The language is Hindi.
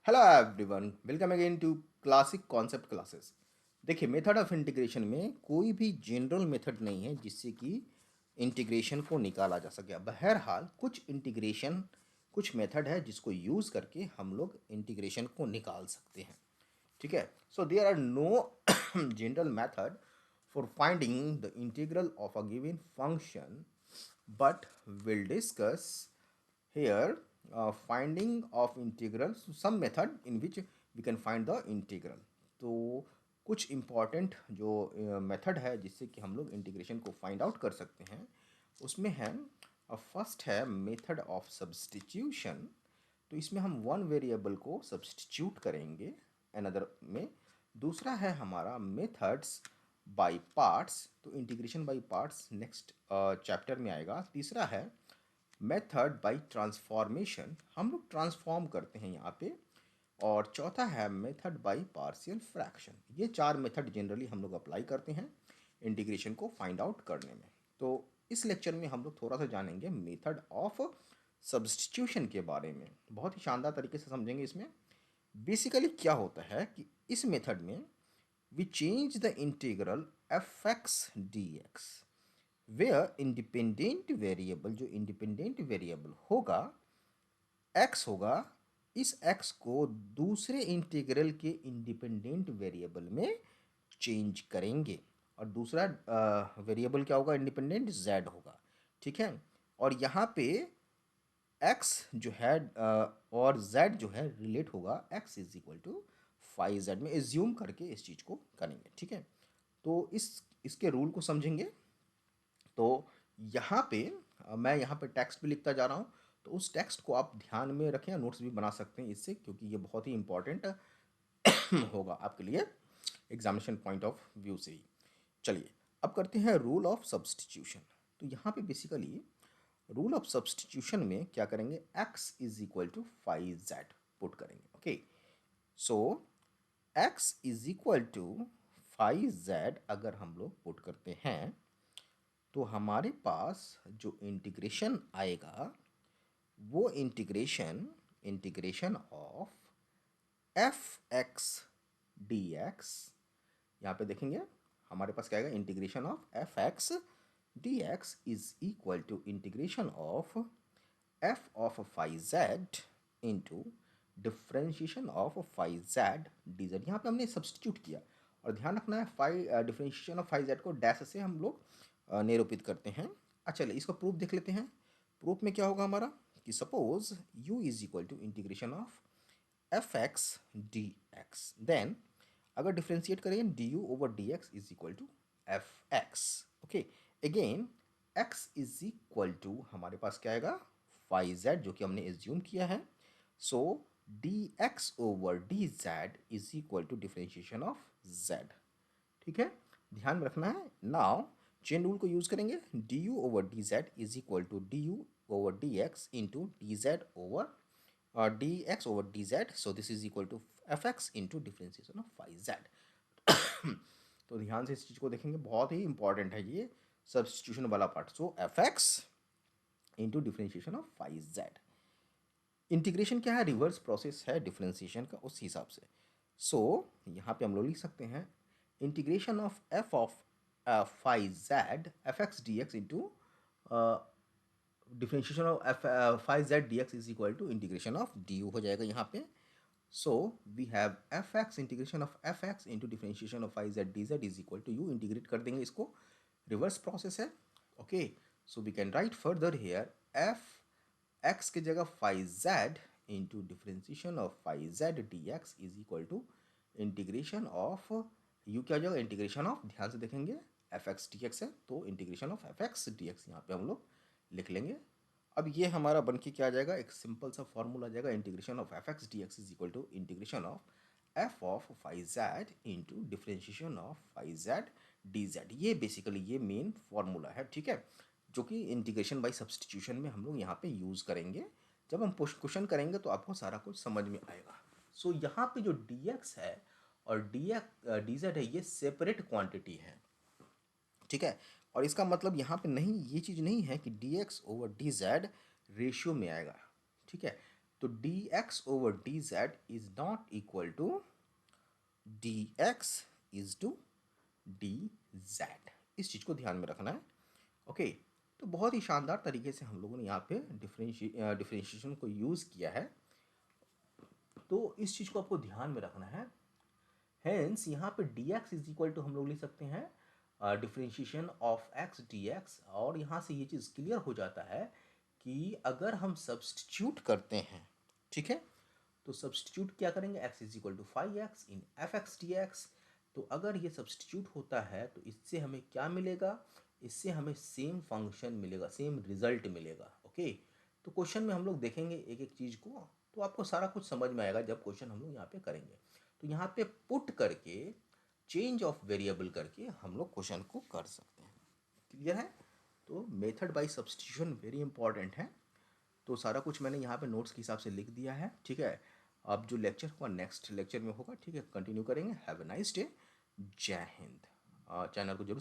Hello everyone, welcome again to classic concept classes. देखिए, मेथड ऑफ इंटीग्रेशन में कोई भी जनरल मेथड नहीं है जिससे कि इंटीग्रेशन को निकाला जा सके। बहरहाल कुछ मेथड है जिसको यूज़ करके हम लोग इंटीग्रेशन को निकाल सकते हैं। ठीक है, so there are no general method for finding the integral of a given function, but we'll discuss here finding of integral, so some method in which we can find the integral। तो कुछ इम्पॉर्टेंट जो मेथड है जिससे कि हम लोग इंटीग्रेशन को फाइंड आउट कर सकते हैं, उसमें है फर्स्ट है मेथड ऑफ सब्सटीट्यूशन। तो इसमें हम वन वेरिएबल को सब्सटीट्यूट करेंगे अनदर में। दूसरा है हमारा मेथड्स बाय पार्ट्स, तो integration by parts next chapter में आएगा। तीसरा है मेथड बाय ट्रांसफॉर्मेशन, हम लोग ट्रांसफॉर्म करते हैं यहाँ पे। और चौथा है मेथड बाय पार्शियल फ्रैक्शन। ये चार मेथड जनरली हम लोग अप्लाई करते हैं इंटीग्रेशन को फाइंड आउट करने में। तो इस लेक्चर में हम लोग थोड़ा सा जानेंगे मेथड ऑफ सब्सटीट्यूशन के बारे में, बहुत ही शानदार तरीके से समझेंगे इसमें। बेसिकली क्या होता है कि इस मेथड में we change the integral F x D X, where independent variable, जो इंडिपेंडेंट वेरिएबल होगा x होगा, इस x को दूसरे इंटीग्रल के इंडिपेंडेंट वेरिएबल में चेंज करेंगे। और दूसरा वेरिएबल क्या होगा इंडिपेंडेंट, z होगा। ठीक है, और यहाँ पे x जो है और z जो है रिलेट होगा x is equal to five Z में, एज्यूम करके इस चीज़ को करेंगे। ठीक है, तो इसके रूल को समझेंगे। तो यहाँ पे मैं यहाँ पे टेक्स्ट भी लिखता जा रहा हूँ, तो उस टेक्स्ट को आप ध्यान में रखें, नोट्स भी बना सकते हैं इससे, क्योंकि ये बहुत ही इंपॉर्टेंट होगा आपके लिए एग्जामिनेशन पॉइंट ऑफ व्यू से ही। चलिए अब करते हैं रूल ऑफ सब्सटीट्यूशन। तो यहाँ पे बेसिकली रूल ऑफ सब्सटीट्यूशन में क्या करेंगे, x is equal to five z put करेंगे। Okay, so x is equal to five z अगर हम लोग पुट करते हैं, तो हमारे पास जो इंटीग्रेशन आएगा वो integration of f x D x. यहाँ पे देखेंगे हमारे पास क्या आएगा, integration of f x D x is equal to integration of f of five z into differentiation of five z d z. यहाँ पे हमने सब्सटीट्यूट किया, और ध्यान रखना है five differentiation of five z को डैश से हम लोग निरूपित करते हैं। अच्छा, चलिए इसका प्रूफ देख लेते हैं। प्रूफ में क्या होगा हमारा कि suppose u is equal to integration of f x D x, then अगर डिफ्रेंशिएट करें d u over d x is equal to f x. Okay, again x is equal to हमारे पास क्या आएगा, फाइव जेड, जो कि हमने एज्यूम किया है। So d x over d z is equal to differentiation of z. ठीक है, ध्यान में रखना है। नाउ चेन रूल को यूज करेंगे, d u over d z is equal to d u over d x into d z over d x over d z. So this is equal to f x into differentiation of five z. तो ध्यान से इस चीज़ को देखेंगे, बहुत ही इंपॉर्टेंट है ये सब्सटीट्यूशन वाला part. So F x into differentiation of five Z. Integration क्या है, रिवर्स प्रोसेस है डिफ्रेंशिएशन का, उस हिसाब से। सो यहाँ पे हम लोग लिख सकते हैं integration of f of five z f x D x into differentiation of f five z d x is equal to integration of d u हो जाएगा यहाँ पे। So we have f x integration of f x into differentiation of five z d z is equal to u, integrate कर देंगे इसको, रिवर्स प्रोसेस है। Okay, so we can write further here f x की जगह five z into differentiation of five z d x is equal to integration of u क्या हो जाएगा, इंटीग्रेशन ऑफ, ध्यान से देखेंगे एफ एक्स डी एक्स है तो integration of f x D x यहाँ पे हम लोग लिख लेंगे। अब ये हमारा बन के क्या आ जाएगा, एक सिंपल सा फॉर्मूला आ जाएगा, integration of f x D x is equal to integration of f of five z into differentiation of five z d z. ये बेसिकली ये मेन फॉर्मूला है। ठीक है, जो कि इंटीग्रेशन बाय सब्सटीट्यूशन में हम लोग यहाँ पे यूज़ करेंगे। जब हम क्वेश्चन करेंगे तो आपको सारा कुछ समझ में आएगा। सो यहाँ पे जो डी एक्स है और डी जेड है, ये सेपरेट क्वांटिटी है। ठीक है, और इसका मतलब यहाँ पे नहीं, ये चीज़ नहीं है कि d x over d z ratio में आएगा। ठीक है, तो dx over dz is not equal to dx is to dz। इस चीज़ को ध्यान में रखना है। ओके, तो बहुत ही शानदार तरीके से हम लोगों ने यहाँ पे डिफरेंशिएशन को यूज़ किया है। तो इस चीज़ को आपको ध्यान में रखना है। हेंस यहाँ पे dx इज इक्वल टू हम लोग लिख सकते हैं डिफरेंशिएशन ऑफ x dx, और यहाँ से ये चीज़ क्लियर हो जाता है कि अगर हम सब्सटीट्यूट करते हैं, ठीक है, तो सब्सटीट्यूट क्या करेंगे, x is equal to 5x in f x D x. तो अगर ये सब्सटीट्यूट होता है तो इससे हमें क्या मिलेगा, इससे हमें सेम फंक्शन मिलेगा, सेम रिजल्ट मिलेगा। ओके, तो क्वेश्चन में हम लोग देखेंगे एक एक चीज़ को, तो आपको सारा कुछ समझ में आएगा जब क्वेश्चन हम लोग यहाँ पे करेंगे। तो यहाँ पे पुट करके चेंज ऑफ वेरिएबल करके हम लोग क्वेश्चन को कर सकते हैं। क्लियर है? तो method by substitution very important है। तो सारा कुछ मैंने यहाँ पे नोट्स के हिसाब से लिख दिया है, ठीक है। अब जो लेक्चर होगा नेक्स्ट लेक्चर में होगा, ठीक है, कंटिन्यू करेंगे। Have a nice day. जय हिंद। चैनल को जरूर